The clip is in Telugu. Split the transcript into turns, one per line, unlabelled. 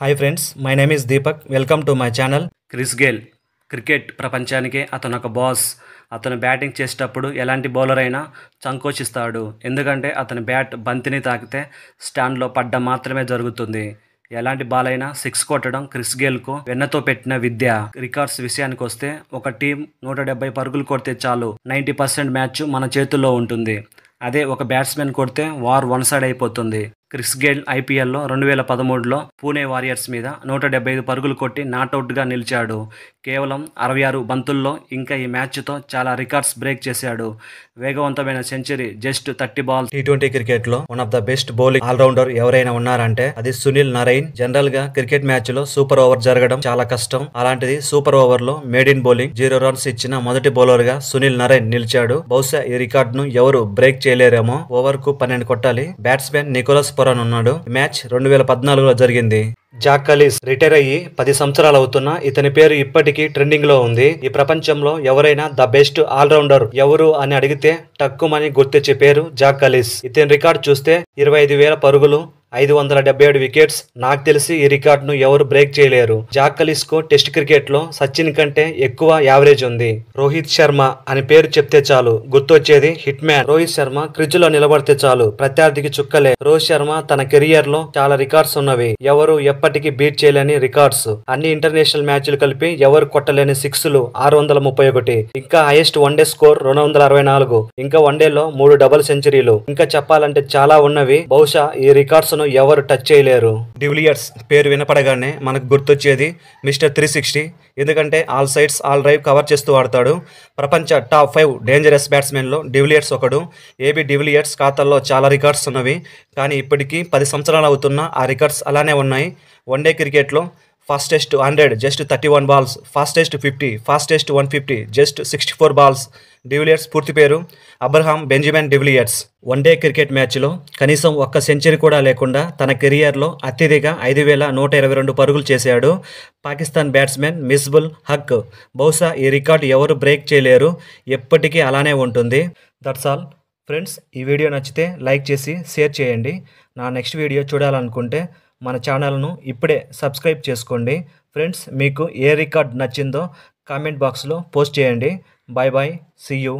Hi friends, my name is Deepak. Welcome to my channel. Chris Gayle cricket ప్రపంచానికి అతను ఒక బాస్. అతను బ్యాటింగ్ చేసేటప్పుడు ఎలాంటి బౌలర్ అయినా సంకోచిస్తాడు. ఎందుకంటే అతని బ్యాట్ బంతిని తాకితే స్టాండ్లో పడ్డ మాత్రమే జరుగుతుంది. ఎలాంటి బాల్ అయినా సిక్స్ కొట్టడం క్రిస్ గేల్కు వెన్నతో పెట్టిన విద్య. రికార్డ్స్ విషయానికి వస్తే ఒక టీం 170 పరుగులు కొడితే చాలు, 90% మ్యాచ్ మన చేతుల్లో ఉంటుంది. అదే ఒక బ్యాట్స్మెన్ కొడితే వార్ వన్ సైడ్ అయిపోతుంది. క్రిస్ గేల్ ఐపీఎల్లో 2013లో పూణే వారియర్స్ మీద 175 పరుగులు కొట్టి నాట్అవుట్గా నిలిచాడు. కేవలం 66 బంతుల్లో. ఇంకా ఈ మ్యాచ్తో చాలా రికార్డ్స్ బ్రేక్ చేశాడు. వేగవంతమైన సెంచరీ, జస్ట్ 30 బాల్స్. T20 క్రికెట్లో one of the best bowling allrounder ఎవరైనా ఉన్నారంటే అది సునీల్ నరైన్. జనరల్ గా క్రికెట్ మ్యాచ్ లో సూపర్ ఓవర్ జరగడం చాలా కష్టం. అలాంటిది సూపర్ ఓవర్ లో మేడ్ ఇన్ బౌలింగ్ 0 రన్స్ ఇచ్చిన మొదటి బౌలర్ గా సునీల్ నరైన్ నిలిచాడు. బహుశా ఈ రికార్డ్ ను ఎవరు బ్రేక్ చేయలేరేమో. ఓవర్ కు 12 కొట్టాలి. బ్యాట్స్మెన్ నికోలస్ పొరాన్ ఉన్నాడు. ఈ మ్యాచ్ 2014లో జరిగింది. జాక్ కలీస్ రిటైర్ అయ్యి 10 సంవత్సరాలు అవుతున్నా ఇతని పేరు ఇప్పటికీ ట్రెండింగ్ లో ఉంది. ఈ ప్రపంచంలో ఎవరైనా ద బెస్ట్ ఆల్రౌండర్ ఎవరు అని అడిగితే టక్కుమని గుర్తొచ్చే పేరు జాక్ కలీస్. ఇతని రికార్డ్ చూస్తే 25,000 పరుగులు, 577 వికెట్స్. నాకు తెలిసి ఈ రికార్డ్ ను ఎవరు బ్రేక్ చేయలేరు. జాక్ కలీస్ కు టెస్ట్ క్రికెట్ లో సచిన్ కంటే ఎక్కువ యావరేజ్ ఉంది. రోహిత్ శర్మ అని పేరు చెప్తే చాలు గుర్తొచ్చేది hit man. Rohit Sharma Chris లో నిలబడితే చాలు ప్రత్యర్థికి చుక్కలే. రోహిత్ శర్మ తన కెరియర్ లో చాలా రికార్డ్స్ ఉన్నవి. ఎవరు ఎప్పటికీ బీట్ చేయలేని రికార్డ్స్. అన్ని ఇంటర్నేషనల్ మ్యాచ్లు కలిపి ఎవరు కొట్టలేని 6లు 631. ఇంకా హైయెస్ట్ వన్డే స్కోర్ 264. ఇంకా వన్డేలో 3 డబుల్ సెంచరీలు. ఇంకా చెప్పాలంటే చాలా ఉన్నవి. బహుశా ఈ రికార్డ్స్ ఎవరు టచ్ చేయలేరు. డివిలియర్స్ పేరు వినపడగానే మనకు గుర్తొచ్చేది మిస్టర్ 360. ఎందుకంటే all sides all drive cover చేస్తూ ఆడతాడు. ప్రపంచ టాప్ 5 డేంజరస్ బ్యాట్స్మెన్ లో డివిలియర్స్ ఒకడు. ఏబీ డివిలియర్స్ ఖాతాల్లో చాలా రికార్డ్స్ ఉన్నవి. కానీ ఇప్పటికీ 10 సంవత్సరాలు అవుతున్నా ఆ రికార్డ్స్ అలానే ఉన్నాయి. వన్డే క్రికెట్లో fastest 100 just 31 balls, fastest 50, fastest 150 just 64 balls. De Villiers పూర్తి పేరు Abraham Benjamin de Villiers. One day cricket మ్యాచ్లో కనీసం ఒక్క సెంచరీ కూడా లేకుండా తన కెరియర్లో అత్యధిక 5,122 పరుగులు చేశాడు. పాకిస్తాన్ బ్యాట్స్మెన్ మిస్బుల్ హక్. బహుశా ఈ రికార్డు ఎవరు బ్రేక్ చేయలేరు. ఎప్పటికీ అలానే ఉంటుంది. That's all friends. ఈ వీడియో నచ్చితే లైక్ చేసి షేర్ చేయండి. నా నెక్స్ట్ వీడియో చూడాలనుకుంటే మన ఛానల్ను ఇప్పుడే సబ్స్క్రైబ్ చేసుకోండి. ఫ్రెండ్స్, మీకు ఏ రికార్డ్ నచ్చిందో కామెంట్ బాక్స్లో పోస్ట్ చేయండి. Bye bye, see you.